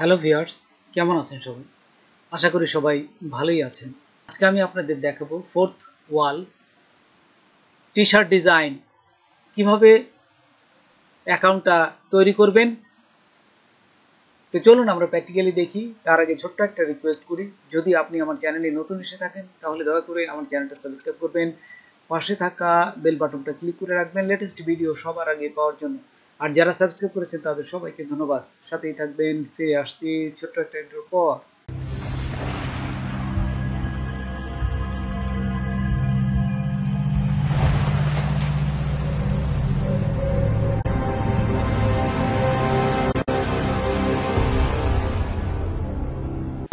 Hello viewers, কেমন আছেন সবাই? আশা করি সবাই ভালোই আছেন। আজকে আমি আপনাদের দেখাবো ফোর্থ ওয়াল টি-শার্ট ডিজাইন কিভাবে অ্যাকাউন্টটা তৈরি করবেন। তো চলুন আমরা প্র্যাকটিক্যালি দেখি। তার আগে ছোট্ট একটা রিকোয়েস্ট করি, যদি আপনি আমার চ্যানেলে নতুন এসে থাকেন তাহলে দয়া করে আমার চ্যানেলটা সাবস্ক্রাইব করবেন, পাশে থাকা বেল বাটনটা ক্লিক করে রাখবেন লেটেস্ট ভিডিও সবার আগে পাওয়ার জন্য। আর যারা সাবস্ক্রাইব করেছেন তাদের সবাইকে ধন্যবাদ। সাথেই থাকবেন। ফিরে আসছি ছোট্ট একটা ইন্ট্রোর পর।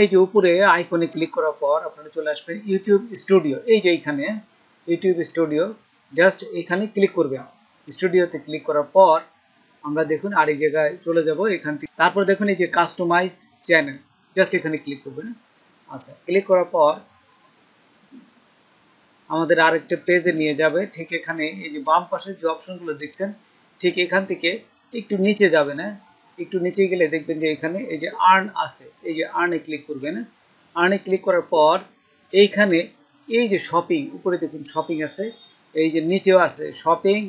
এই যে উপরে আইকনে ক্লিক করার পর আপনারা চলে আসবেন ইউটিউব স্টুডিও। এই যে এখানে ইউটিউব স্টুডিও, জাস্ট এখানে ক্লিক করবেন। স্টুডিওতে ক্লিক করার পর আমরা দেখুন আরেক জায়গায় চলে যাব এখান থেকে। তারপর দেখুন এই যে কাস্টমাইজ চ্যানেল, জাস্ট এখানে ক্লিক করবেন। আচ্ছা, ক্লিক করার পর আমাদের আরেকটা পেজে নিয়ে যাবে। ঠিক এখানে এই যে বাম পাশে যে অপশনগুলো দেখছেন, ঠিক এখান থেকে একটু নিচে যাবেন। একটু নিচে গেলে দেখবেন যে এখানে এই যে আর্ন আছে, এই যে আর্নে ক্লিক করবেন। আর্নে ক্লিক করার পর এইখানে এই যে শপিং, উপরে দেখুন শপিং আছে, এই যে নিচেও আছে শপিং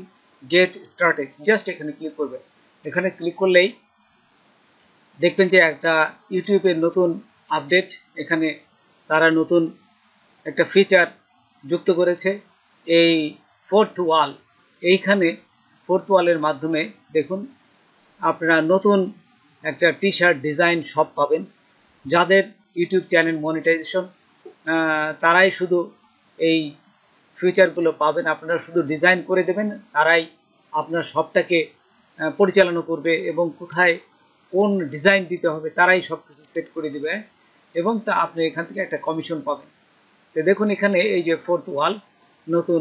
গেট স্টার্টেড, জাস্ট এখানে ক্লিক করবেন। এখানে ক্লিক করলেই দেখবেন যে একটা ইউটিউবের নতুন আপডেট, এখানে তারা নতুন একটা ফিচার যুক্ত করেছে, এই ফোর্থ ওয়াল। এইখানে ফোর্থ ওয়ালের মাধ্যমে দেখুন আপনারা নতুন একটা টি শার্ট ডিজাইন শপ পাবেন। যাদের ইউটিউব চ্যানেল মনিটাইজেশন, তারাই শুধু এই ফিচারগুলো পাবেন। আপনারা শুধু ডিজাইন করে দেবেন, তারাই আপনার শপটাকে পরিচালনা করবে এবং কোথায় কোন ডিজাইন দিতে হবে তারাই সব কিছু সেট করে দেবে, এবং তা আপনি এখান থেকে একটা কমিশন পাবেন। তো দেখুন এখানে এই যে ফোর্থ ওয়াল নতুন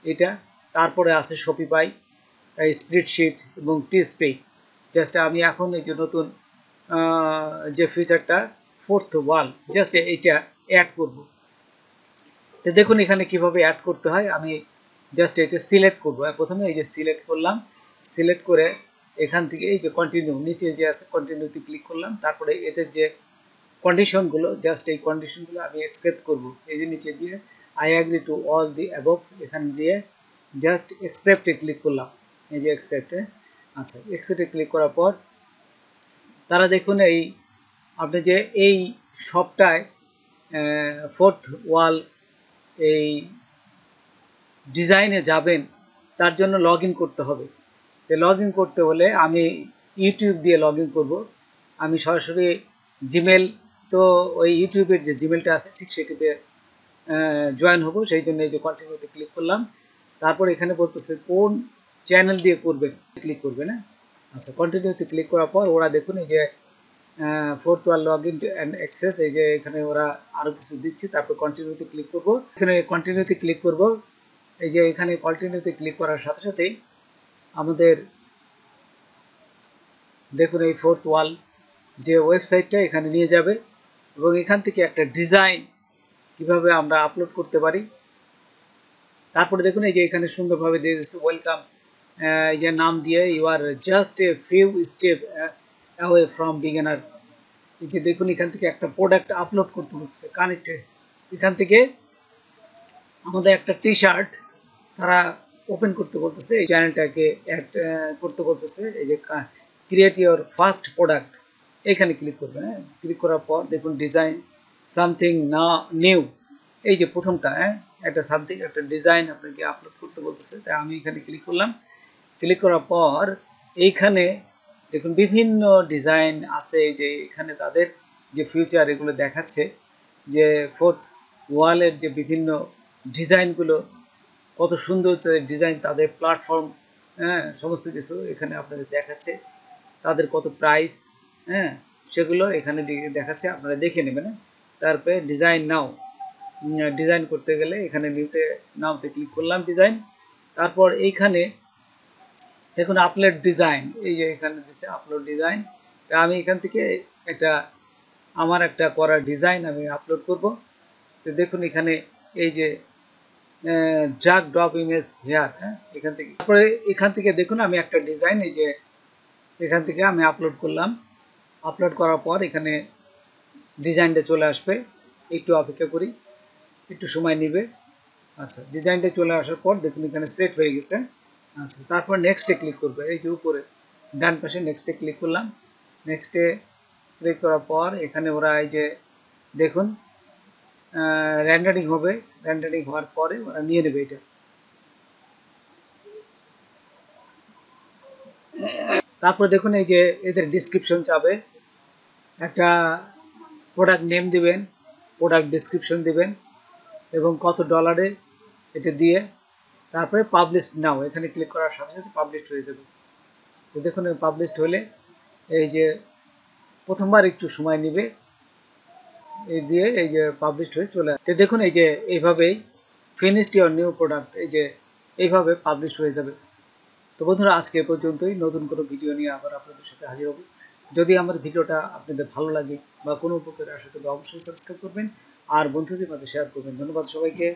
এটা, তারপরে আছে শপিফাই, স্প্রেডশিট এবং টিস্পেই। জাস্ট আমি এখন এই যে নতুন যে ফিচারটা ফোর্থ ওয়াল, জাস্ট এইটা অ্যাড করব। তো দেখুন এখানে কিভাবে অ্যাড করতে হয়। আমি জাস্ট এটা সিলেক্ট করব। প্রথমে এই যে সিলেক্ট করলাম, সিলেক্ট করে এখান থেকে এই যে কন্টিনিউ, নিচে যে আছে কন্টিনিউতে ক্লিক করলাম। তারপরে এতে যে কন্ডিশনগুলো, জাস্ট এই কন্ডিশনগুলো আমি অ্যাকসেপ্ট করব। এই যে নিচে দিয়ে I agree to all the above, এখানে দিয়ে জাস্ট অ্যাকসেপ্টে ক্লিক করলাম। এই যে অ্যাকসেপ্টে। আচ্ছা, অ্যাকসেপ্টে ক্লিক করার পর তারা দেখুন এই আপনি যে এই সবটায় ফোর্থ ওয়াল এই ডিজাইনে যাবেন, তার জন্য লগ ইন করতে হবে। তো লগ ইন করতে হলে আমি ইউটিউব দিয়ে লগ ইন করবো। আমি সরাসরি জিমেল, তো ওই ইউটিউবের যে জিমেলটা আছে ঠিক সেটিতে জয়েন হব। সেই জন্য এই যে কন্টিনিউতে ক্লিক করলাম। তারপর এখানে বলতেছে কোন চ্যানেল দিয়ে করবেন, ক্লিক করবেন। আচ্ছা, কন্টিনিউতে ক্লিক করার পর ওরা দেখুন এই যে fourth wall log in and access, এই যে এখানে ওরা আরও কিছু দিচ্ছে। তারপর কন্টিনিউতে ক্লিক করব। এখানে কন্টিনিউতে ক্লিক করব। এই যে এখানে কন্টিনিউতে ক্লিক করার সাথে সাথেই আমাদের দেখুন এই ফোর্থ ওয়াল যে ওয়েবসাইটটা এখানে নিয়ে যাবে, এবং এখান থেকে একটা ডিজাইন কিভাবে আমরা আপলোড করতে পারি। তারপরে দেখুন এই যে এখানে সুন্দরভাবে দিয়ে দিচ্ছে ওয়েলকাম, এই যে নাম দিয়ে you are just a few step away from beginner. এই যে দেখুন এখান থেকে একটা প্রোডাক্ট আপলোড করতে হচ্ছে কানেক্টে। এখান থেকে আমাদের একটা টি শার্ট তারা ওপেন করতে বলতেছে, এই চ্যানেলটাকে অ্যাড করতে বলতেছে। এই যে ক্রিয়েট ইউর ফার্স্ট প্রোডাক্ট, এখানে ক্লিক করবেন। ক্লিক করার পর দেখুন ডিজাইন সামথিং না নিউ, এই যে প্রথমটা একটা সামথিং একটা ডিজাইন আপনাকে আপলোড করতে বলতেছে। তাই আমি এখানে ক্লিক করলাম। ক্লিক করার পর এইখানে দেখুন বিভিন্ন ডিজাইন আছে। যে এখানে তাদের যে ফিউচার এগুলো দেখাচ্ছে, যে ফোর্থ ওয়ালের যে বিভিন্ন ডিজাইনগুলো কত সুন্দর ডিজাইন, তাদের প্ল্যাটফর্ম, সমস্ত কিছু এখানে আপনাদের দেখাচ্ছে, তাদের কত প্রাইস, সেগুলো এখানে দেখাচ্ছে, আপনারা দেখে নেবেন। তারপরে ডিজাইন নাও, ডিজাইন করতে গেলে এখানে নিউতে নাওতে ক্লিক করলাম ডিজাইন। তারপর এইখানে দেখুন আপলোড ডিজাইন, এই যে এখানে দিচ্ছে আপলোড ডিজাইন। আমি এখান থেকে একটা আমার একটা করা ডিজাইন আমি আপলোড করব। তো দেখুন এখানে এই যে ড্রাগ ড্রপ ইমেজ হেয়ার, এখান থেকে তারপরে এখান থেকে দেখুন আমি একটা ডিজাইন এই যে এখান থেকে আমি আপলোড করলাম। আপলোড করার পর এখানে ডিজাইনটা চলে আসবে, একটু অপেক্ষা করি, একটু সময় নেবে। আচ্ছা, ডিজাইনটা চলে আসার পর দেখুন এখানে সেট হয়ে গেছে। আচ্ছা, তারপর নেক্সটে ক্লিক করবে, এই যে উপরে ডান পাশে নেক্সটে ক্লিক করলাম। নেক্সটে ক্লিক করার পর এখানে ওরা এই যে দেখুন রেন্ডারিং হবে, রেন্ডারিং হওয়ার পরে ওরা নিয়ে নেবে এটা। তারপর দেখুন এই যে এদের ডিসক্রিপশন চাবে, একটা প্রোডাক্ট নেম দিবেন, প্রোডাক্ট ডিসক্রিপশন দিবেন এবং কত ডলারে এটা দিয়ে তারপরে পাবলিশ নাও, এখানে ক্লিক করার সাথে সাথে পাবলিশ হয়ে যাবে। তো দেখুন পাবলিশ হলে এই যে প্রথমবার একটু সময় নেবে, এই দিয়ে এই যে পাবলিশ হয়ে চলে আসে। দেখুন এই যে এইভাবেই ফিনিশড ইওর নিউ প্রোডাক্ট, এই যে এইভাবে পাবলিশ হয়ে যাবে। তো বন্ধুরা, আজকে এ পর্যন্তই। নতুন কোনো ভিডিও নিয়ে আবার আপনাদের সাথে হাজির হব। যদি আমার ভিডিওটা আপনাদের ভালো লাগে বা কোনো উপকারে আসে তবে অবশ্যই সাবস্ক্রাইব করবেন আর বন্ধুদের মাঝে শেয়ার করবেন। ধন্যবাদ সবাইকে।